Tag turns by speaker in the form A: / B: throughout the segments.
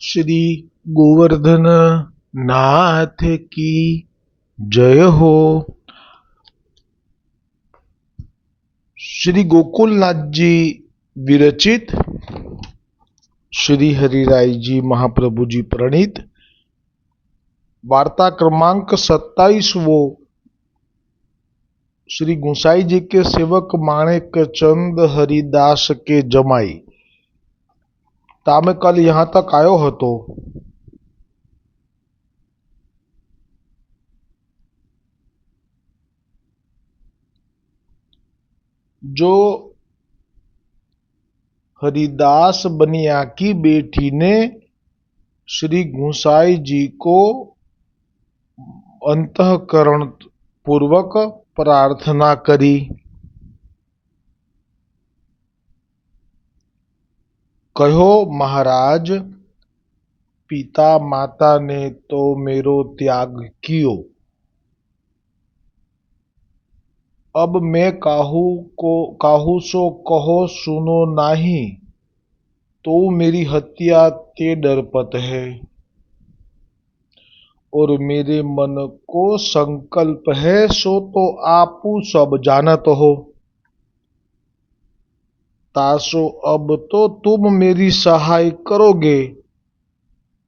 A: श्री गोवर्धन नाथ की जय हो। श्री गोकुलनाथ जी विरचित श्री हरिराय जी महाप्रभु जी प्रणीत वार्ता क्रमांक 27वो श्री गुसाई जी के सेवक माणिक चंद हरिदास के जमाई। तामे कल यहाँ तक आयो हतो। जो हरिदास बनिया की बेटी ने श्री गुसाई जी को अंतःकरण पूर्वक प्रार्थना करी। कहो महाराज, पिता माता ने तो मेरो त्याग कियो, अब मैं काहू सो कहो सुनो नाही, तो मेरी हत्या ते डरपत है। और मेरे मन को संकल्प है सो तो आपू सब जानत हो। तासो अब तो तुम मेरी सहाय करोगे,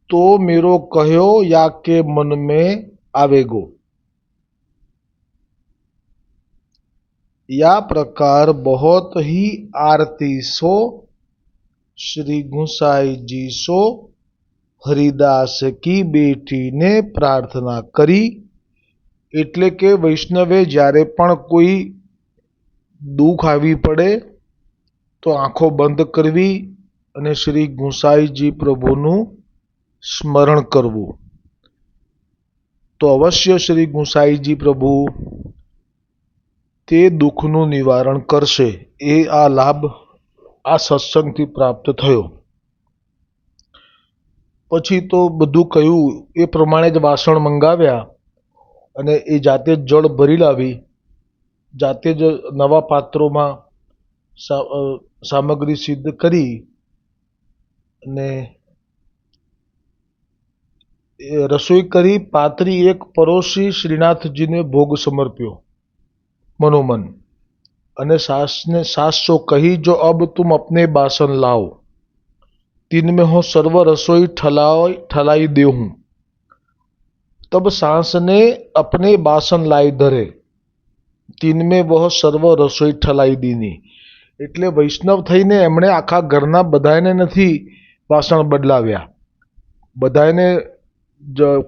A: तो मेरो कहो या के मन में आवेगो। या प्रकार बहुत ही आरती सो श्री गुसाई जी सो हरिदास की बेटी ने प्रार्थना करी। એટલે કે વૈષ્ણવે જ્યારે પણ કોઈ દુઃખ આવી પડે તો આંખો બંધ કરવી અને શ્રી ગુસાઈજી પ્રભુનું સ્મરણ કરવું, તો અવશ્ય શ્રી ગુસાઈજી પ્રભુ તે દુઃખનું નિવારણ કરશે। એ આ લાભ આ સત્સંગથી પ્રાપ્ત થયો। પછી તો બધું કહ્યું એ પ્રમાણે જ વાસણ મંગાવ્યા અને એ જાતે જ જળ ભરી લાવી, જાતે જ નવા પાત્રોમાં સામગ્રી સિદ્ધ કરી અને રસોઈ કરી, પાતરી એક પરોસી શ્રીનાથજીને ભોગ સમર્પ્યો मनोमन। अने सास सो कही, जो अब तुम अपने बासन लाओ, तीन में हो सर्व रसोई ठलाई दे हूं। तब सास ने अपने बासन लाई धरे, तीन में वह सर्व रसोई ठलाई दीनी। એટલે વૈષ્ણવ થઈને એમણે આખા ઘરના બધાને નથી વાસણ બદલાવ્યા, બધાને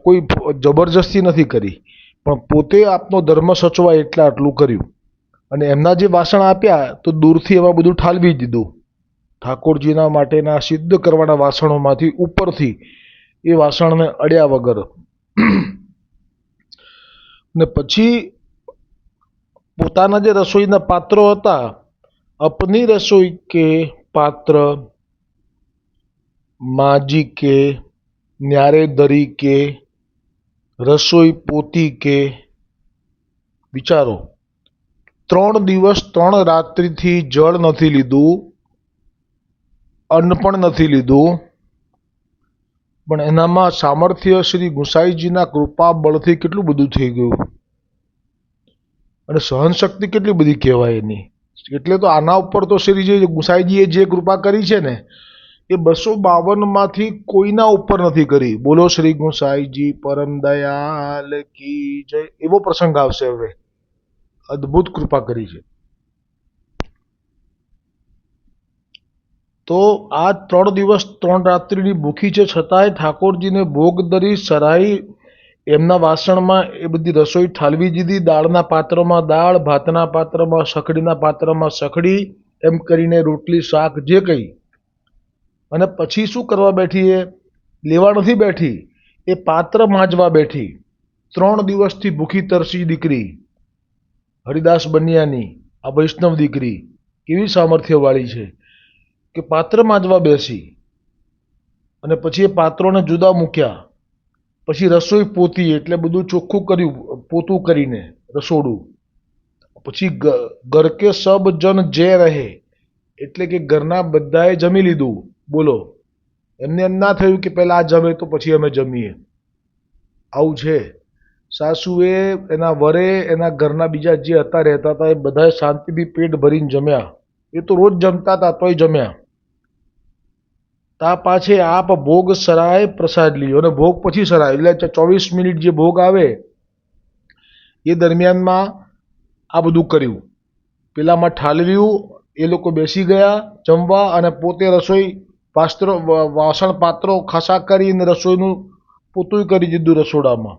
A: કોઈ જબરજસ્તી નથી કરી, પણ પોતે આપનો ધર્મ સચવાય એટલે આટલું કર્યું। અને એમના જે વાસણ આપ્યા તો દૂરથી એમાં બધું ઠાલવી દીધું। ઠાકોરજીના માટેના સિદ્ધ કરવાના વાસણોમાંથી ઉપરથી એ વાસણને અડ્યા વગર ને પછી પોતાના જે રસોઈના પાત્રો હતા, अपनी रसोई के पात्र माजी के, न्यारे दरी के, रसोई पोती के। विचारो, 3 દિવસ 3 રાત્રિથી જળ નથી લીધું, અન્ન પણ નથી લીધું, પણ એનામાં સામર્થ્ય શ્રી ગુસાઈજીના કૃપા બળથી કેટલું બધું થઈ ગયું અને સહનશક્તિ કેટલી બધી કહેવાય એની। એટલે તો આના ઉપર તો શ્રીજી ગુસાઈજીએ જે કૃપા કરી છે ને એ 252 કોઈના ઉપર નથી કરી। બોલો શ્રી ગુસાઈજી પરમ દયાલ की जय। એવો પ્રસંગ આવશે હવે। અદ્ભુત કૃપા કરી છે। તો આ 3 દિવસ 3 રાત્રિની ભૂખી છે, છતાંય ઠાકોરજીને ભોગ ધરી સરાઈ એમના વાસણમાં એ બધી રસોઈ ઠાલવી દીધી। દાળના પાત્રમાં દાળ, ભાતના પાત્રમાં સખડીના પાત્રમાં સખડી, એમ કરીને રોટલી શાક જે કંઈ। અને પછી શું કરવા બેઠી? એ લેવા નથી બેઠી, એ પાત્ર માંજવા બેઠી। 3 દિવસથી ભૂખી તરસી દીકરી હરિદાસ બનિયાની આ વૈષ્ણવ દીકરી કેવી સામર્થ્યવાળી છે કે પાત્ર માંજવા બેસી અને પછી એ પાત્રોને જુદા મૂક્યા, પછી રસોઈ પોતી એટલે બધું ચોખ્ખું કર્યું, પોતું કરીને રસોડું। પછી ઘર કે સબ જન જે રહે એટલે કે ઘરના બધાએ જમી લીધું। બોલો, એમને એમ ના થયું કે પહેલા આ જમે તો પછી અમે જમીએ. આવું છે. સાસુએ એના વરે એના ઘરના બીજા જે હતા રહેતા હતા એ બધાએ શાંતિથી પેટ ભરીને જમ્યા. એ તો રોજ જમતા હતા તોય જમ્યા. તા પાછે આપ ભોગ સરાય પ્રસાદ લ્યો, અને ભોગ પછી સરાય એટલે 24 મિનિટ જે ભોગ આવે એ દરમિયાનમાં આ બધું કર્યું. પેલામાં ઠાલવ્યું, એ લોકો બેસી ગયા જમવા, અને પોતે રસોઈ વાસણ પાત્રો ખાસા કરીને રસોઈનું પોતું કરી દીધું રસોડામાં.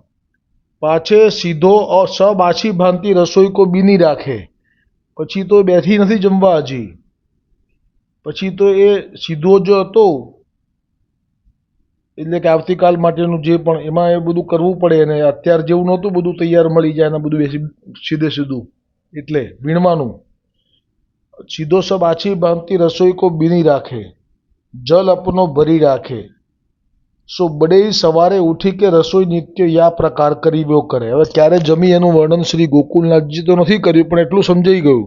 A: પાછે સીધો સબ આછી ભાંતિ રસોઈ કો બીની રાખે. પછી તો બેઠી નથી જમવા હજી. પછી તો એ સીધો જો હતો એટલે કે આવતીકાલ માટેનું જે પણ એમાં એ બધું કરવું પડે, અને અત્યારે જેવું નહોતું બધું તૈયાર મળી જાય ને બધું બેસી સીધું એટલે વીણવાનું. સીધો સબ આછી ભાંતિ રસોઈ કો બીની રાખે, જલ અપનો ભરી રાખે, સો બડે સવારે ઉઠી કે રસોઈ નિત્ય યા પ્રકાર કરી વ્યો કરે. હવે ક્યારે જમી એનું વર્ણન શ્રી ગોકુલનાથજી તો નથી કર્યું, પણ એટલું સમજાઈ ગયું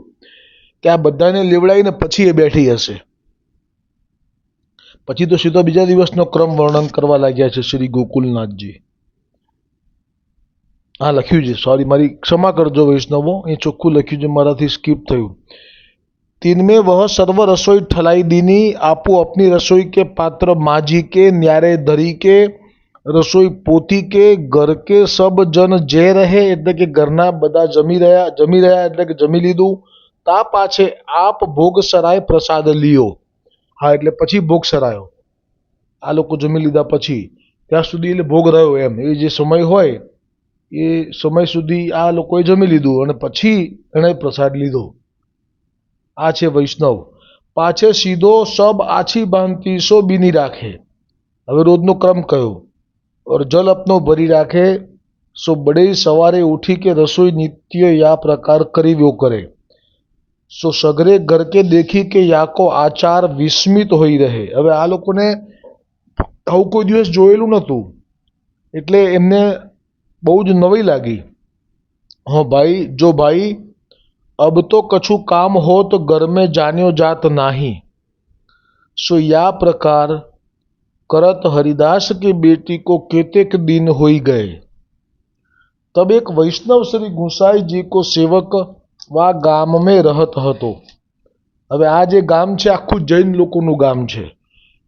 A: કે આ બધાને લેવડાવીને પછી એ બેઠી હશે. પછી તો સીધો બીજા દિવસનો ક્રમ વર્ણન કરવા લાગ્યા છે શ્રી ગોકુલનાથજી. હા લખ્યું છે, સોરી, મારી ક્ષમા કરજો વૈષ્ણવો, એ ચોખ્ખું લખ્યું છે, મારાથી સ્કીપ થયું. तीन में वह सर्व रसोई ठलाई दीनी, आपू अपनी रसोई के पात्र माजी के, न्यारे धरी के, रसोई पोती के, घर के सब जन जे रहे એટલે કે ઘરના બધા જમી રહ્યા એટલે કે જમી લીધું. તા પાછે આપ ભોગ સરાય પ્રસાદ લ્યો. હા એટલે પછી ભોગ સરાયો, આ લોકો જમી લીધા પછી ત્યાં સુધી એટલે ભોગ રહ્યો એમ. એ જે સમય હોય એ સમય સુધી આ લોકોએ જમી લીધું અને પછી એણે પ્રસાદ લીધો. આ છે વૈષ્ણવ. પાછે સીધો સબ આછી ભાંતિ સો બીની રાખે. હવે રોજનો ક્રમ કયો. और जल अपनो भरी રાખે, સો બડે સવારે ઉઠી કે રસોઈ નિત્ય યા પ્રકાર કરી વ્યો કરે. સો સગરે ઘર કે દેખી કે યાકો આચાર વિસ્મિત હોઈ રહે. હવે આ લોકોને આવું કોઈ દિવસ જોયેલું નહોતું એટલે એમને બહુ જ નવાઈ લાગી. હા ભાઈ, જો ભાઈ अब तो कछु काम हो तो घर में जान्यो जात नाही, सो या प्रकार करत हरिदास की बेटी को केतेक दिन होई गए. तब एक वैष्णव श्री गुसाई जी को सेवक वा गाम में रहत હતો. હવે આ જે ગામ છે આખું જૈન લોકોનું ગામ છે,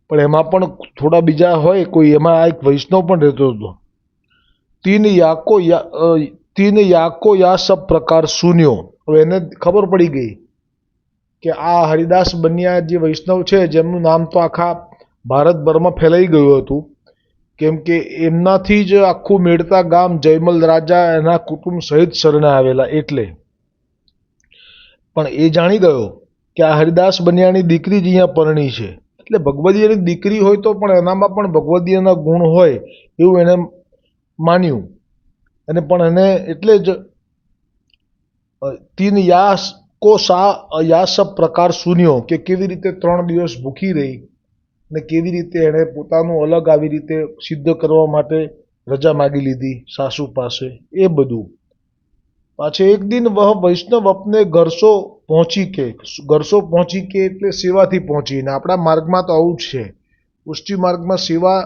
A: પણ એમાં પણ થોડા બીજા હોય કોઈ, એમાં આ એક વૈષ્ણવ પણ રહેતો હતો. तीन याको या सब प्रकार सुन्यो. હવે એને ખબર પડી ગઈ કે આ હરિદાસ બન્યા જે વૈષ્ણવ છે, જેમનું નામ તો આખા ભારતભરમાં ફેલાઈ ગયું હતું, કેમ કે એમનાથી જ આખું મેળતા ગામ જયમલ રાજા એના કુટુંબ સહિત શરણે આવેલા. એટલે પણ એ જાણી ગયો કે આ હરિદાસ બન્યાની દીકરી જ અહીંયા પરણી છે, એટલે ભગવદીયની દીકરી હોય તો પણ એનામાં પણ ભગવદીયના ગુણ હોય એવું એને માન્યું. અને પણ એને એટલે જ તીન યા સબ પ્રકાર સુન્યો કે કેવી રીતે 3 દિવસ ભૂખી રહી ને કેવી રીતે એણે પોતાનું અલગ આવી રીતે સિદ્ધ કરવા માટે રજા માગી લીધી સાસુ પાસે, એ બધું. પાછે એક દિન વહ વૈષ્ણવ અપને ઘરસો પહોંચી કે એટલે સેવાથી પહોંચીને. આપણા માર્ગમાં તો આવું જ છે, પુષ્ટિ માર્ગમાં સેવા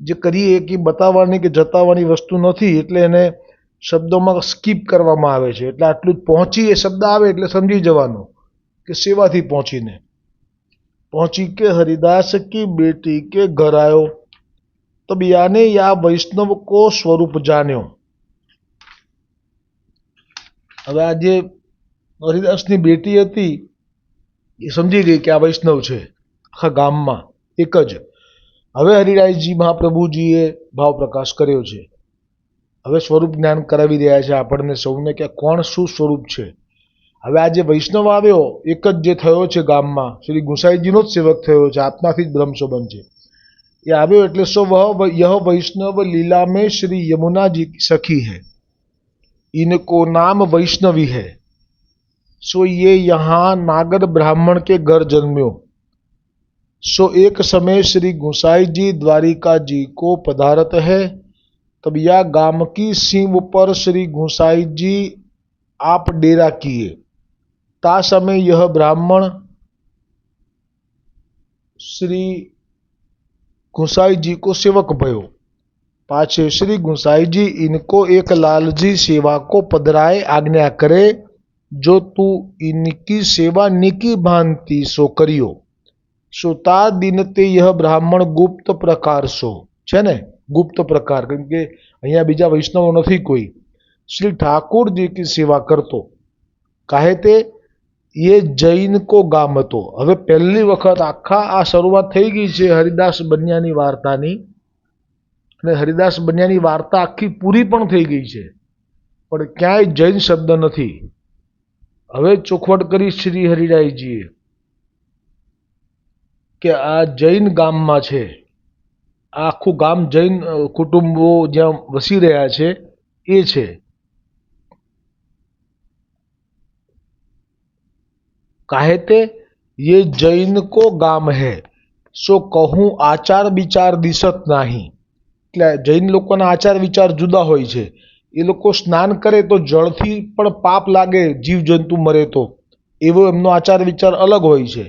A: જે કરીએ કે બતાવવાની કે જતાવવાની વસ્તુ નથી, એટલે એને શબ્દોમાં સ્કીપ કરવામાં આવે છે. એટલે આટલું જ પહોંચી એ શબ્દ આવે એટલે સમજી જવાનો કે સેવાથી પહોંચી કે હરિદાસ કી બેટી કે ઘર આયો. તબ યાને યા વૈષ્ણવ કો સ્વરૂપ જાન્યો. હવે આ જે હરિદાસની બેટી હતી એ સમજી ગઈ કે આ વૈષ્ણવ છે આખા ગામમાં એક જ. હવે હરિરાયજી મહાપ્રભુજીએ ભાવ પ્રકાશ કર્યો છે. હવે સ્વરૂપ જ્ઞાન કરાવી રહ્યા છે આપણને સૌને કે કોણ શું સ્વરૂપ છે. હવે આ જે વૈષ્ણવ આવ્યો એક જ જે થયો છે ગામમાં, શ્રી ગુસાઈજીનો જ સેવક થયો છે, આત્માથી જ બ્રહ્મ સંબંધ છે. એ આવ્યો એટલે યહ વૈષ્ણવ લીલા में श्री यमुना जी की सखी है, इनको नाम वैष्णवी है, सो ये यहाँ नागर ब्राह्मण के घर जन्म्यो. सो एक समय श्री गुसाई जी द्वारिका जी को पधारत है. तब या गाम की सीम पर श्री गुसाई जी आप डेरा किए. ता समय यह ब्राह्मण श्री गुसाई जी को सेवक भयो। पाछे श्री गुसाई जी इनको एक लालजी सेवा को पधराए आज्ञा करे, जो तू इनकी सेवा निकी भांति सो करियो। सुता दिन ते यह ब्राह्मण गुप्त प्रकार सो छे ने, गुप्त प्रकार, केम के अहींया बीजा वैष्णव नहीं कोई, श्री ठाकुर जी की सेवा करतो। काहे ते ये जैन को गाम हतो। हवे पहली वखत आखा आ शरूआत थई गई छे हरिदास बनियानी वार्तानी, અને હરિદાસ બન્યાની વાર્તા આખી પૂરી પણ થઈ ગઈ છે, પણ ક્યાંય જૈન શબ્દ નથી। હવે ચોખવટ કરી શ્રી હરિરાયજીએ કે આ જૈન ગામમાં છે, આ આખું ગામ જૈન કુટુંબો જ્યાં વસી રહ્યા છે એ છે। कहते ये जैन को गाम है, सो कहूँ आचार विचार दिसत नहीं। એટલે જૈન લોકોના આચાર વિચાર જુદા હોય છે। એ લોકો સ્નાન કરે તો જળથી પણ પાપ લાગે, જીવજંતુ મરે તો, એવો એમનો આચાર વિચાર અલગ હોય છે।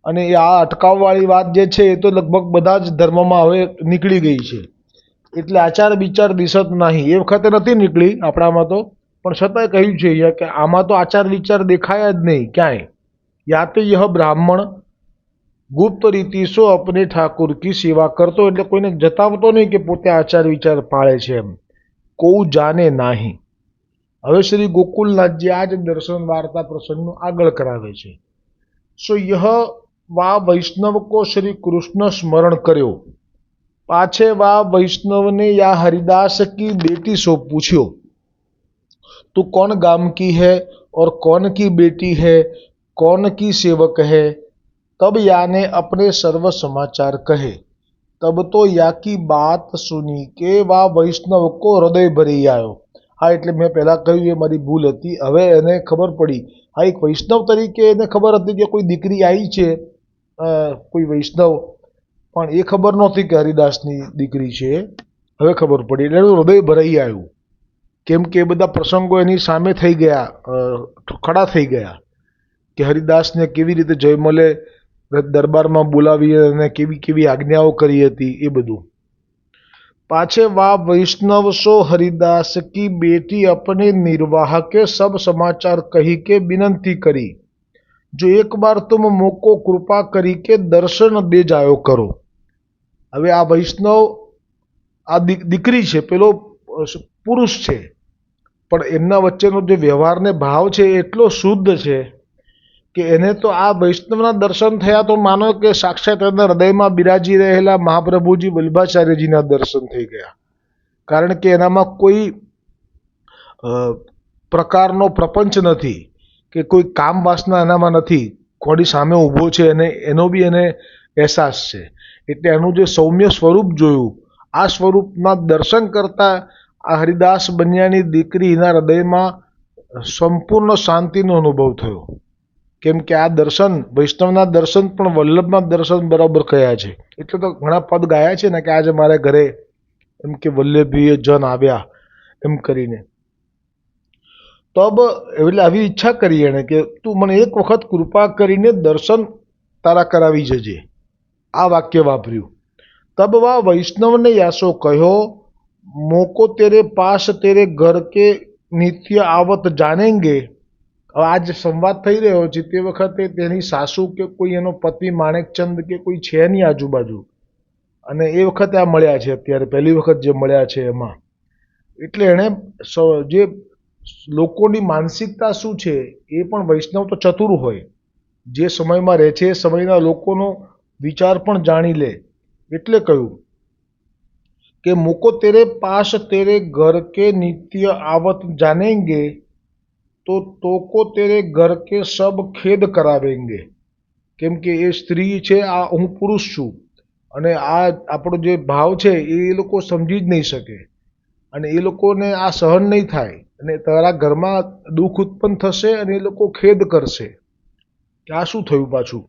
A: અને આ અટકાવવાળી વાત જે છે એ તો લગભગ બધા જ ધર્મમાં હવે નીકળી ગઈ છે। એટલે આચાર વિચાર દિશત નહીં, એ વખતે નથી નીકળી આપણામાં તો, પણ છતાંય કહ્યું છે અહીંયા કે આમાં તો આચાર વિચાર દેખાયા જ નહીં ક્યાંય। या तो यह ब्राह्मण गुप्त रीति सो अपने ठाकुर की सेवा करतो, એટલે કોઈને જતાવતો નહીં કે પોતે આચાર વિચાર પાળે છે એમ, કોઈ જાણે નહીં। હવે શ્રી ગોકુલનાથજી આ જ દર્શન વાર્તા પ્રસંગનું આગળ કરાવે છે। सो यह वा वैष्णव को श्री कृष्ण स्मरण કર્યો। पाछे वा वैष्णव ने या हरिदास की बेटी सो पूछ्यो, तू कौन गाम की है और कौन की बेटी है, कौन की सेवक है। तब या ने अपने सर्व समाचार कहे। तब तो या की बात सुनी के वा वैष्णव को हृदय भरी आयो। हाँ, એટલે મેં પહેલાં કહ્યું એ મારી ભૂલ હતી। હવે એને ખબર પડી, હા, એક વૈષ્ણવ તરીકે એને ખબર હતી કે કોઈ દીકરી આવી છે, કોઈ વૈષ્ણવ, પણ એ ખબર નહોતી કે હરિદાસની દીકરી છે। હવે ખબર પડી એટલે એનું હૃદય ભરાઈ આવ્યું, કેમ કે એ બધા પ્રસંગો એની સામે થઈ ગયા, ખડા થઈ ગયા કે હરિદાસને કેવી રીતે જયમલે દરબારમાં બોલાવી અને કેવી કેવી આજ્ઞાઓ કરી હતી એ બધું। पाछे वा वैष्णव सो हरिदास की बेटी अपने निर्वाह के सब समाचार कही के विनंती करी, जो एक बार तुम मोको कृपा करी के दर्शन दे जायो करो। હવે આ વૈષ્ણવ આ દીકરી છે, પેલો પુરુષ છે, પણ એમના વચ્ચેનો જે વ્યવહારને ભાવ છે એટલો શુદ્ધ છે કે એને તો આ વૈષ્ણવના દર્શન થયા તો માનો કે સાક્ષાત એના હૃદયમાં બિરાજી રહેલા મહાપ્રભુજી વલ્લભાચાર્યજીના દર્શન થઈ ગયા। કારણ કે એનામાં કોઈ પ્રકારનો પ્રપંચ નથી કે કોઈ કામ વાસના એનામાં નથી, કોની સામે ઊભો છે અને એનો બી એને અહેસાસ છે। એટલે એનું જે સૌમ્ય સ્વરૂપ જોયું, આ સ્વરૂપના દર્શન કરતાં આ હરિદાસ બન્યાની દીકરીના હૃદયમાં સંપૂર્ણ શાંતિનો અનુભવ થયો। કેમ કે આ દર્શન, વૈષ્ણવના દર્શન પણ વલ્લભના દર્શન બરાબર કયા છે। એટલે તો ઘણા પદ ગાયા છે ને કે આજે મારે ઘરે એમ કે વલ્લભીએ જન આવ્યા એમ કરીને। તબ એટલે આવી ઈચ્છા કરી એણે કે તું મને એક વખત કૃપા કરીને દર્શન તારા કરાવી જજે, આ વાક્ય વાપર્યું। તબ વા વૈષ્ણવને યાસો કહ્યો, મોકો તેરે પાસ તેરે ઘર કે નિત્ય આવત જાનેંગે। आज संवाद थई रह्यो छे ते वखते तेनी सासू के कोई एनो पति माणेकचंद के कोई छे नहीं आजूबाजू, अने ए वखते आ मळ्या छे, अत्यारे पहली वखत जे मळ्या छे एमां। एटले एणे जे लोकोनी मानसिकता शुं छे ए पण वैष्णव तो चतुर होय, जे समयमां रहे छे ए समयना लोकोनो विचार पण जाणी ले। एटले कह्युं के मोको तेरे पास तेरे घर के नित्य आवत जानेंगे, तो को तेरे घर के सब खेद करावेंगे। केम के ए स्त्री छे, आ हूँ पुरुष छूं अने आ आपणो जे भाव छे ए लोको समजी ज नहीं शके अने ए लोकोने आ सहन नहीं थाय अने तारा घरमां दुख उत्पन्न थशे अने ए लोको खेद करशे के आ शुं थयुं पाछुं।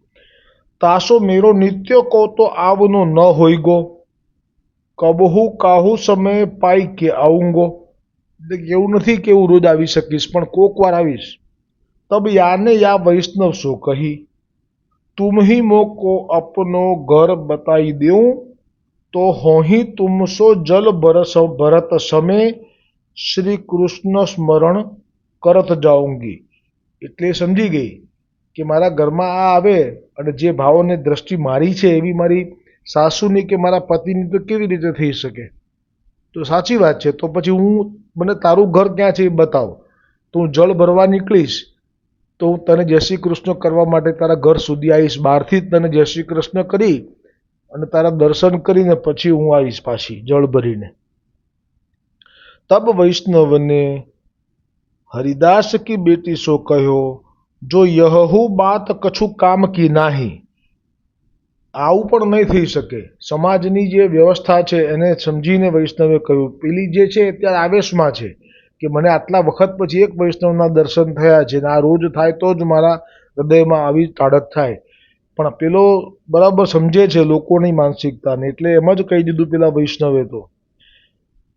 A: तासो मेरो नित्य को तो आवनो न होईगो, कबहू काहू समय पाई के आऊंगो। એવું નથી કે હું રોજ આવી શકીશ, પણ કોક વાર આવીશ। તબ યાને या वैष्णव सो कही, तुम ही मोको अपनो घर बताई देऊं, तो होही तुम सो जल बरस भरत समय श्री कृष्ण स्मरण करत जाऊंगी. એટલે સમજી ગઈ કે મારા ઘરમાં આ આવે અને જે ભાવોને દ્રષ્ટિ મારી છે એવી મારી સાસુની કે મારા પતિની તો કેવી રીતે થઈ શકે. તો સાચી વાત છે. તો પછી મને તારું ઘર ક્યાં છે એ બતાવ. તો હું જળ ભરવા નીકળીશ તો હું તને જય શ્રી કૃષ્ણ કરવા માટે તારા ઘર સુધી આવીશ. બહારથી જ તને જય શ્રી કૃષ્ણ કરી અને તારા દર્શન કરીને પછી હું આવીશ પાછી જળ ભરીને. તબ વૈષ્ણવને હરિદાસ કી બેટી સો કહ્યો જો યહુ બાત કછું કામ કી નાહી. આવું પણ નહીં થઈ શકે. સમાજની જે વ્યવસ્થા છે એને સમજીને વૈષ્ણવે કહ્યું. પેલી જે છે અત્યારે આવેશમાં છે કે મને આટલા વખત પછી એક વૈષ્ણવના દર્શન થયા છે ને આ રોજ થાય તો જ મારા હૃદયમાં આવી તાડક થાય. પણ પેલો બરાબર સમજે છે લોકોની માનસિકતાને એટલે એમ જ કહી દીધું પેલા વૈષ્ણવે તો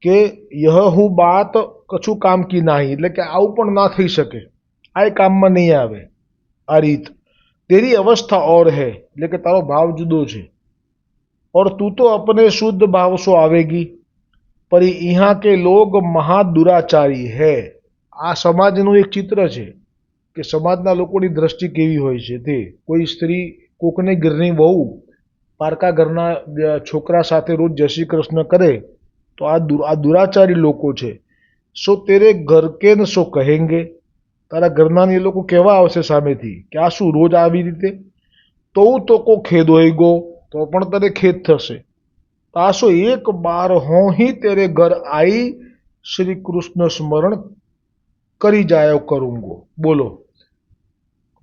A: કે યહ હું બાત કછું કામ કી નાહી, એટલે કે આવું પણ ના થઈ શકે, આ એ કામમાં નહીં આવે આ રીત. તેરી અવસ્થા ઓર હૈ, એટલે કે તારો ભાવ જુદો છે. और तू तो अपने शुद्ध भाव सो आवेगी पर यहाँ के लोग महादुराचारी है. આ સમાજનું એક ચિત્ર છે કે સમાજના લોકોની દ્રષ્ટિ કેવી હોય છે. તે કોઈ સ્ત્રી કોકને ઘરની વહુ પારકા ઘરના છોકરા સાથે રોજ જય શ્રી કૃષ્ણ કરે તો આ દુરાચારી લોકો છે. સો તેરે ઘર કે ન સો કહેંગે, તારા ઘરના એ લોકો કહેવા આવશે સામેથી કે આ શું રોજ આવી રીતે. તો તો કો ખેદ હોય ગો, તો પણ તને ખેદ થશે. તાસો એક બાર હોં ही तेरे घर आई श्री कृष्ण स्मरण કરી જાયો કરુંગો. બોલો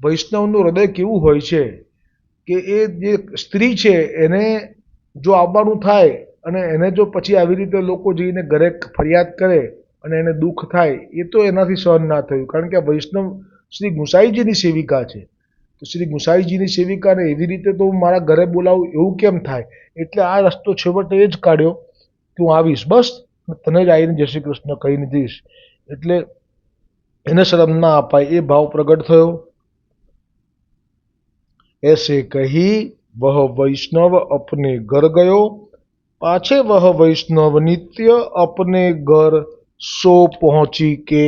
A: વૈષ્ણવનું હૃદય કેવું હોય છે કે એ જે સ્ત્રી છે એને જો આવવાનું થાય અને એને જો પછી આવી રીતે લોકો જઈને ઘરે ફરિયાદ કરે અને એને દુઃખ થાય એ તો એનાથી સહન ના થયું. કારણ કે વૈષ્ણવ શ્રી ગુસાઈજીની સેવિકા છે. તો શ્રી ગુસાઈજીની સેવિકાને એવી રીતે તો હું મારા ઘરે બોલાવું એવું કેમ થાય. એટલે આ રસ્તો છેવટે એ જ કાઢ્યો કે હું આવીશ, બસ તને જ આવીને જય શ્રી કૃષ્ણ કહીને જઈશ. એટલે એને શરમ ના અપાય એ ભાવ પ્રગટ થયો. ऐसे कही वह वैष्णव अपने घर गयो. पाछे वह वैष्णव नित्य अपने घर सो पहुंची के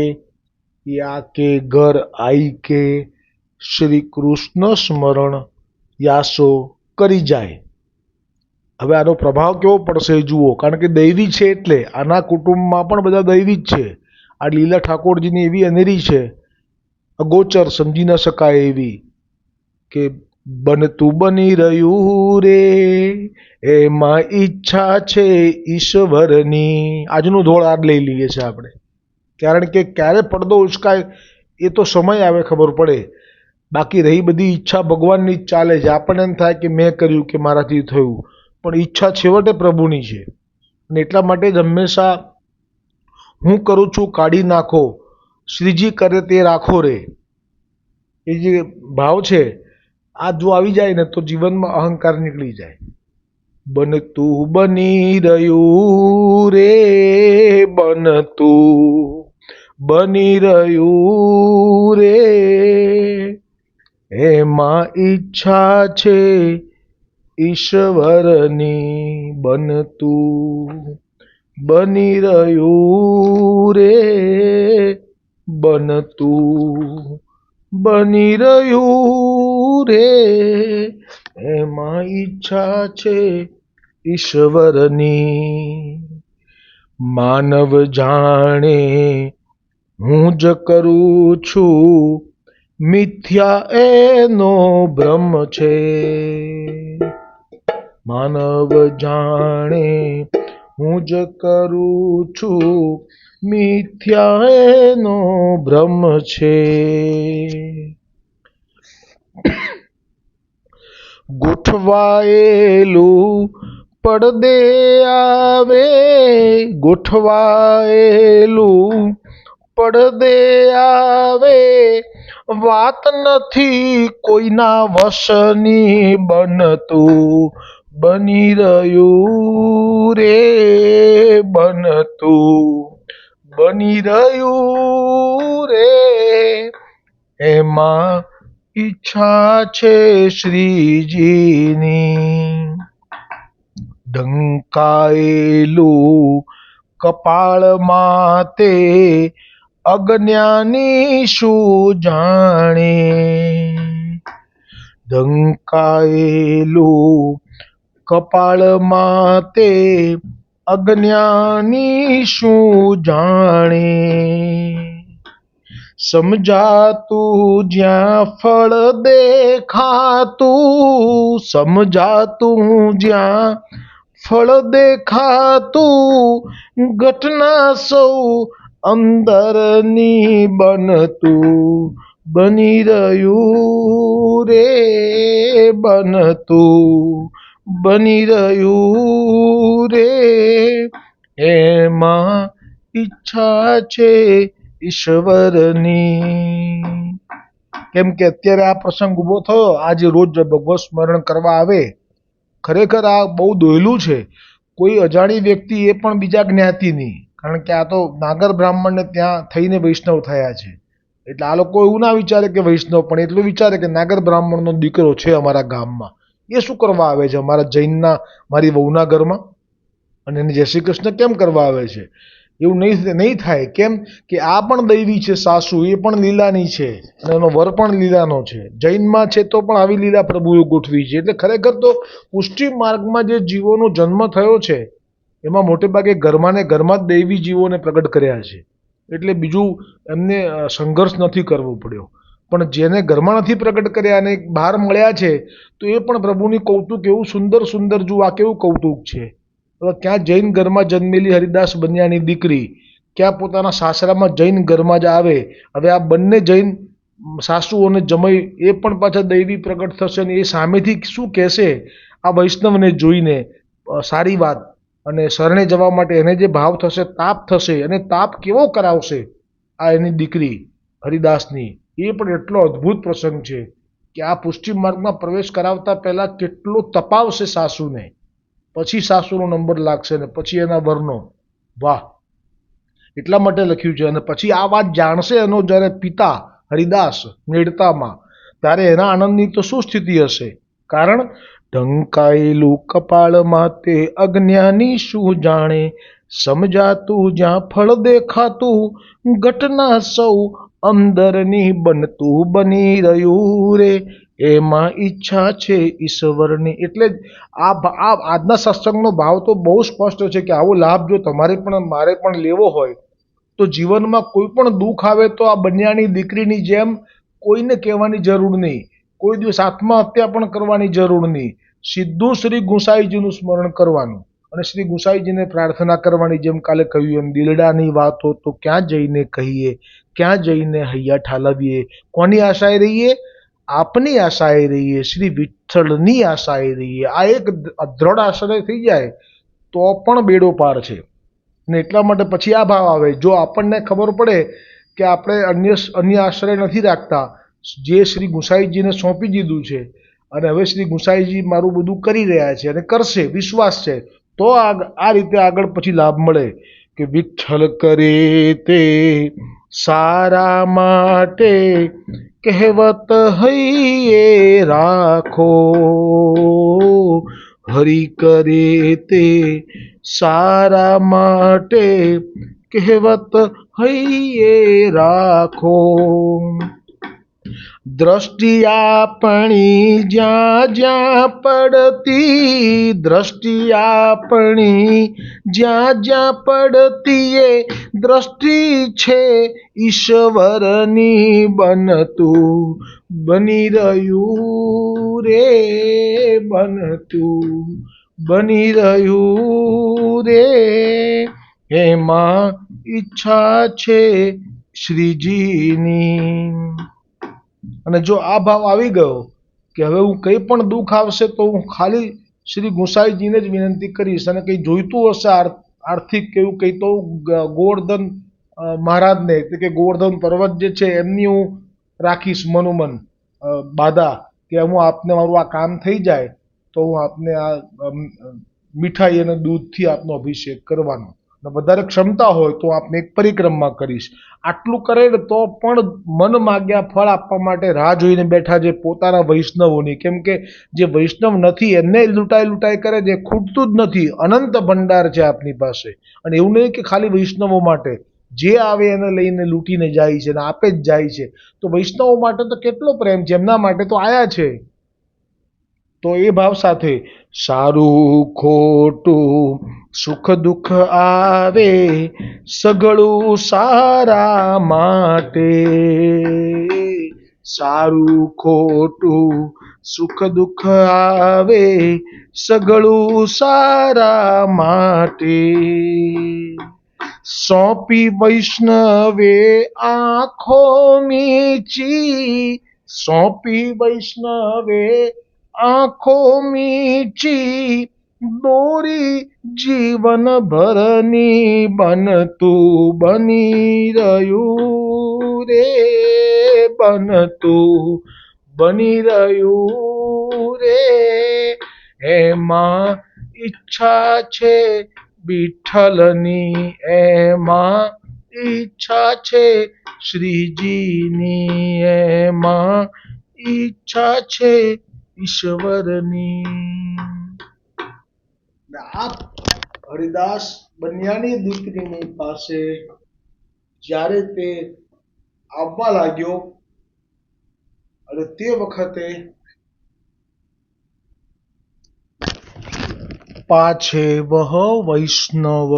A: या के घर आई के શ્રી કૃષ્ણ સ્મરણ યાસો કરી જાય. હવે આનો પ્રભાવ કેવો પડશે જુઓ. કારણ કે દૈવી છે એટલે આના કુટુંબમાં પણ બધા દૈવી જ છે. આ લીલા ઠાકોરજીની એવી અનેરી છે અગોચર, સમજી ન શકાય એવી કે બનતું બની રહ્યું રે એમાં ઈચ્છા છે ઈશ્વરની. આજનું ધોળ આજ લઈ લઈએ છીએ આપણે. કારણ કે ક્યારે પડદો ઉચકાય એ તો સમય આવે ખબર પડે. બાકી રહી બધી ઈચ્છા ભગવાનની જ ચાલે છે. આપણને એમ થાય કે મેં કર્યું કે મારાથી થયું, પણ ઈચ્છા છેવટે પ્રભુની છે. અને એટલા માટે જ હંમેશા હું કરું છું કાઢી નાખો, શ્રીજી કરે તે રાખો રે. એ જે ભાવ છે આ જો આવી જાય ને તો જીવનમાં અહંકાર નીકળી જાય. બનતું બની રહ્યું રે બનતું બની રહ્યું રે એમાં ઈચ્છા છે ઈશ્વરની. બનતું બની રહ્યું રે બનતું બની રહ્યું રે એમાં ઈચ્છા છે ઈશ્વરની. માનવ જાણે હું જ કરું છું મિથ્યા એનો ભ્રમ છે. માનવ જાણે હું જ કરું છું મિથ્યા એનો ભ્રમ છે. ગોઠવાયેલું પડદે આવે, ગોઠવાયેલું પડદે આવે, વાત નથી કોઈના વશની. બનતું બની રહ્યું રે બનતું બની રહ્યું રે એમાં ઈચ્છા છે શ્રીજીની. ઢંકાયેલું કપાળમાં તે અજ્ઞાની શું જાણે. ઢંકાયેલું કપાળમાં તે અજ્ઞાની શું જાણે. સમજાતું જ્યાં ફળ દેખાતું, સમજાતું જ્યાં ફળ દેખાતું, ઘટના સૌ અંદરની બનતું બની રહ્યું રે, બનતું બની રહ્યું રે. એમાં ઈચ્છા છે ઈશ્વરની. કેમ કે અત્યારે આ પ્રસંગ ઉભો થયો, આજે રોજ ભગવત સ્મરણ કરવા આવે, ખરેખર આ બહુ દોયલું છે. કોઈ અજાણી વ્યક્તિ એ પણ બીજા જ્ઞાતિની, કારણ કે આ તો નાગર બ્રાહ્મણને ત્યાં થઈને વૈષ્ણવ થયા છે. એટલે આ લોકો એવું ના વિચારે કે વૈષ્ણવ, પણ એટલું વિચારે કે નાગર બ્રાહ્મણનો દીકરો છે અમારા ગામમાં, એ શું કરવા આવે છે અમારા જૈનના, મારી વહુના ઘરમાં, અને એને જય શ્રી કૃષ્ણ કેમ કરવા આવે છે? એવું નહીં થાય. કેમ કે આ પણ દૈવી છે સાસુ, એ પણ લીલાની છે, અને એનો વર પણ લીલાનો છે. જૈનમાં છે તો પણ આવી લીલા પ્રભુએ ગોઠવી છે. એટલે ખરેખર તો પુષ્ટિ માર્ગમાં જે જીવોનો જન્મ થયો છે એમાં મોટે ભાગે ઘરમાં ને ઘરમાં જ દૈવી જીવોને પ્રગટ કર્યા છે. એટલે બીજું એમને સંઘર્ષ નથી કરવો પડ્યો. પણ જેને ઘરમાં નથી પ્રગટ કર્યા અને બહાર મળ્યા છે તો એ પણ પ્રભુની કૌતુક એવું સુંદર સુંદર જુઓ. આ કેવું કૌતુક છે! હવે ક્યાં જૈન ઘરમાં જન્મેલી હરિદાસ બન્યાની દીકરી ક્યાં પોતાના સાસરામાં જૈન ઘરમાં જ આવે. હવે આ બંને જૈન સાસુ અને જમાઈ એ પણ પાછા દૈવી પ્રગટ થશે, અને એ સામેથી શું કહેશે આ વૈષ્ણવને જોઈને? સારી વાત. અને શરણે જવા માટે એને જે ભાવ થશે, તાપ થશે, અને તાપ કેવો કરાવશે આ એની દીકરી હરિદાસની, એ પણ એટલો અદ્ભુત પ્રસંગ છે કે આ પુષ્ટિ માર્ગમાં પ્રવેશ કરાવતા પહેલા કેટલો તપાવશે સાસુને, પછી સાસુનો નંબર લાગશે ને પછી એના વરનો. વાહ! એટલા માટે લખ્યું છે. અને પછી આ વાત જાણશે એનો જ્યારે પિતા હરિદાસ મેળતામાં, ત્યારે એના આનંદની તો શું સ્થિતિ હશે? કારણ ઢંકાયેલું કપાળમાં તે અજ્ઞાની શું જાણે, સમજાતું જ્યાં ફળ દેખાતું, ઘટના સૌ અંદરની બનતું બની રહ્યું રે. એમાં ઈચ્છા છે ઈશ્વરની. એટલે જ આ આજના સત્સંગનો ભાવ તો બહુ સ્પષ્ટ છે કે આવો લાભ જો તમારે પણ મારે પણ લેવો હોય તો જીવનમાં કોઈ પણ દુઃખ આવે તો આ બન્યાની દીકરીની જેમ કોઈને કહેવાની જરૂર નહીં, કોઈ દિવસ આત્મહત્યા પણ કરવાની જરૂર નહીં. સીધું શ્રી ગુસાઈજીનું સ્મરણ કરવાનું અને શ્રી ગુસાઈજીને પ્રાર્થના કરવાની. જેમ કાલે કહ્યું એમ, દિલડાની વાતો તો ક્યાં જઈને કહીએ, ક્યાં જઈને હૈયા ઠાલવીએ. કોની આશાએ રહીએ? આપની આશાએ રહીએ, શ્રી વિઠ્ઠલની આશાએ રહીએ. આ એક દ્રઢ આશ્રય થઈ જાય તો પણ બેડો પાર છે. અને એટલા માટે પછી આ ભાવ આવે. જો આપણને ખબર પડે કે આપણે અન્ય આશ્રય નથી રાખતા, જે શ્રી ગુસાઈજીને સોંપી દીધું છે, અને હવે શ્રી ગુસાઈજી મારું બધું કરી રહ્યા છે અને કરશે, વિશ્વાસ છે, તો આ રીતે આગળ પછી લાભ મળે કે વિઠ્ઠલ કરે તે સારા માટે કહેવત હૈયે રાખો, હરિ કરે તે સારા માટે કહેવત હૈયે રાખો. દ્રષ્ટિ આપણી જ્યાં જ્યાં પડતી, દ્રષ્ટિ આપણી જ્યાં જ્યાં પડતી, એ દ્રષ્ટિ છે ઈશ્વરની બનતું બની રહ્યું રે, બનતું બની રહ્યું રે. એમાં ઈચ્છા છે શ્રીજીની. અને જો આ ભાવ આવી ગયો કે હવે હું કંઈ પણ દુઃખ આવશે તો હું ખાલી શ્રી ગુસાઈજીને જ વિનંતી કરીશ, અને કંઈ જોઈતું હશે આર્થિક કેવું કંઈ તો ગોવર્ધન મહારાજને, એટલે કે ગોવર્ધન પર્વત જે છે એમની હું રાખીશ મનોમન બાધા કે હું આપને મારું આ કામ થઈ જાય તો હું આપને આ મીઠાઈ અને દૂધથી આપનો અભિષેક કરવાનો. વધારે ક્ષમતા હોય તો આપને એક પરિક્રમા કરીશ. આટલું કરે ને તો પણ મન માગ્યા ફળ આપવા માટે રાહ જોઈને બેઠા છે પોતાના વૈષ્ણવોની. કેમ કે જે વૈષ્ણવ નથી એને લૂંટાઈ લૂંટાઈ કરે છે, ખૂટતું જ નથી. અનંત ભંડાર છે આપની પાસે. અને એવું નહીં કે ખાલી વૈષ્ણવો માટે, જે આવે એને લઈને લૂંટીને જાય છે અને આપે જ જાય છે. તો વૈષ્ણવો માટે તો કેટલો પ્રેમ છે, એમના માટે તો આયા છે. તો એ ભાવ સાથે સારું ખોટું સુખ દુઃખ આવે સઘળું સારા માટે. સારું ખોટું સુખ દુઃખ આવે સઘળું સારા માટે. સોંપી વૈષ્ણવે આંખો મીચી, સોંપી વૈષ્ણવે આંખો મીચી, દોરી જીવન ભરની બનતું બની રહ્યું રે, બનતું બની રહ્યું રે. એમાં ઈચ્છા છે વિઠ્ઠલની, એમાં ઈચ્છા છે શ્રીજીની, એમાં ઈચ્છા છે ઈશ્વરની. આ હરિદાસ બનિયાની દીકરીની પાસે જ્યારે તે આવવા લાગ્યો અને તે વખતે पाछे वह वैष्णव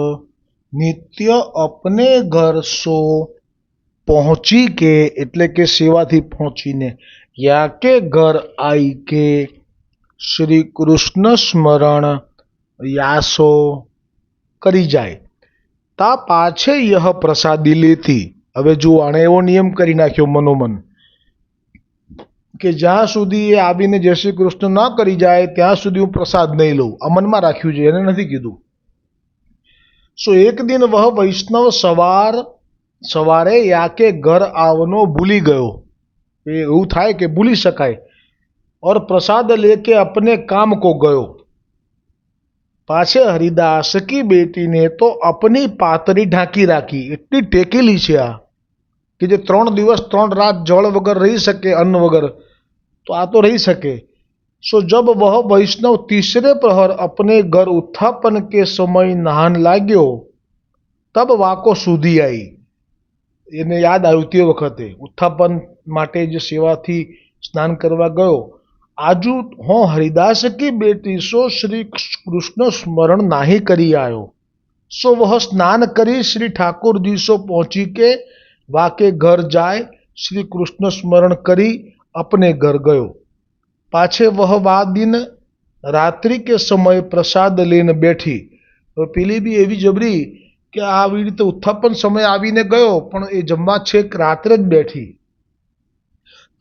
A: नित्य अपने घर सो पहुंची के, એટલે કે સેવાથી પહોંચીને યા કે ઘર આઈ કે શ્રી કૃષ્ણ સ્મરણ યાસો કરી જાય. તા પાછે યહ પ્રસાદી લેતી. હવે જો આણે એવો નિયમ કરી નાખ્યો મનોમન કે જ્યાં સુધી એ આવીને જય શ્રી કૃષ્ણ ન કરી જાય ત્યાં સુધી હું પ્રસાદ નહીં લઉં. આ મનમાં રાખ્યું છે, એને નથી કીધું. સો એક દિન વહ વૈષ્ણવ સવારે યાકે ઘર આવનો ભૂલી ગયો. એવું થાય કે ભૂલી શકાય. और प्रसाद लेके अपने काम को गयो. पाछे हरिदास की बेटी ने तो अपनी पातरी ढांकी राखी. એટલી ટેકેલી છે આ કે જે 3 દિવસ 3 રાત જળ વગર રહી શકે, અન્ન વગર, तो आ तो रही सके. सो जब वह वैष्णव तीसरे प्रहर अपने घर उत्थापन के समय नहान लाग्यो तब वाको सूधी आई. એને યાદ આવ્યું તે વખતે ઉત્થાપન માટે જે સેવાથી સ્નાન કરવા ગયો. આજુ હો હરિદાસ કી બેટી સો શ્રી કૃષ્ણ સ્મરણ નાહી કરી આયો. सो वह स्नान करी श्री ठाकुर जी सो पहुंची के वाके घर जाए श्री कृष्ण स्मरण करी अपने घर गयो. पाछे वह वा दिन रात्रि के समय प्रसाद लेने बैठी. પેલી બી એવી જબરી કે આવી રીતે ઉત્થાપન સમય આવીને ગયો પણ એ જમવા છેક રાત્રે જ બેઠી.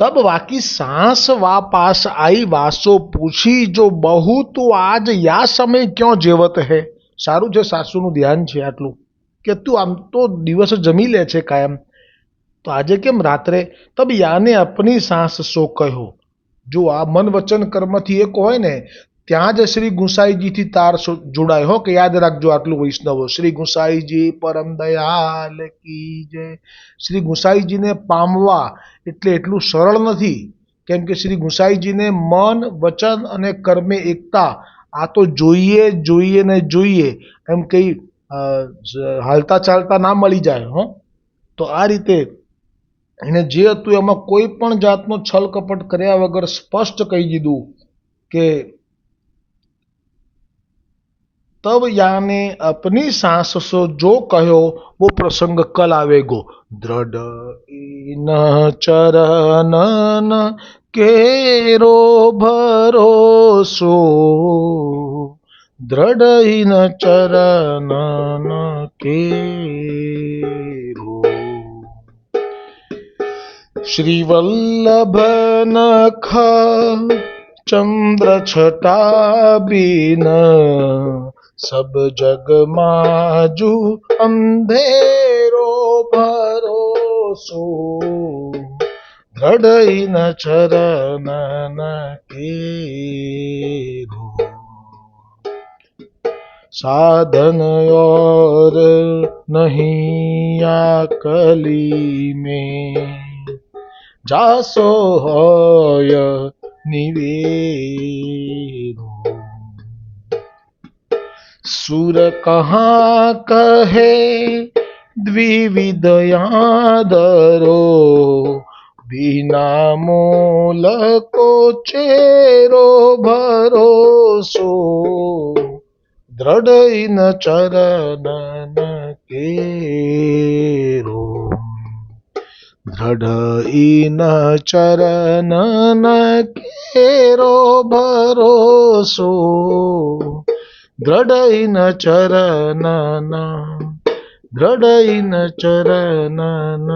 A: तब वाकी सांस वा पास आई वासो पूछी जो बहू तो आज या समय क्यों जेवत है. સારું છે સાસુનું ધ્યાન છે આટલું કે તું આમ તો દિવસ જમી લે છે કાયમ, તો આજે કેમ રાત્રે. તબ યાને અપની સાસ સો કહ્યો. જો આ મન વચન કર્મથી એક હોય ને ત્યાં જ શ્રી ગુસાઈજીથી તાર જોડાય હો કે યાદ રાખજો આટલું વૈષ્ણવો. શ્રી ગુસાઈજી પરમ દયાલ કી જય. શ્રી ગુસાઈજીને પામવા એટલે એટલું સરળ નથી. કેમ કે શ્રી ગુસાઈજીને મન વચન અને કર્મે એકતા આ તો જોઈએ જોઈએ ને જોઈએ, એમ કઈ હાલતા ચાલતા ના મળી જાય હો. તો આ રીતે એને જે હતું એમાં કોઈ પણ જાતનો છલ કપટ કર્યા વગર સ્પષ્ટ કહી દીધું કે तब याने अपनी सांस सो जो कहो वो प्रसंग कल आवेगो. दृढ़ इन चरणन केरो भरोसो, दृढ़ इन चरणन केरो. श्री वल्लभ नख चंद्र छटा बीन सब जग माजू अंधेरो भरोसो, दृढ़ इन चरणन केरो. साधन और नहीं आकली में, जासो होय निवेरो। सुर कहाँ कहे द्विविध यादरो, बिना मोल को चेरो भरोसो, दृढ़ इन चरणन केरो। दृढ़ इन चरणन केरो भरोसो, दृढ़ इन चरणन, दृढ़ इन चरणन,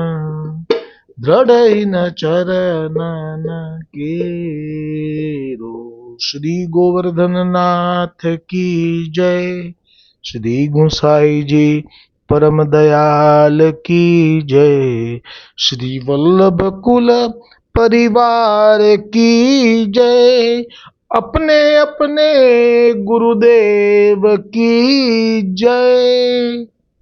A: दृढ़ इन चरणन केरो। श्री गोवर्धन नाथ की जय। श्री गोसाई जी परम दयाल की जय। श्री वल्लभ कुल परिवार की जय। अपने अपने गुरुदेव की जय।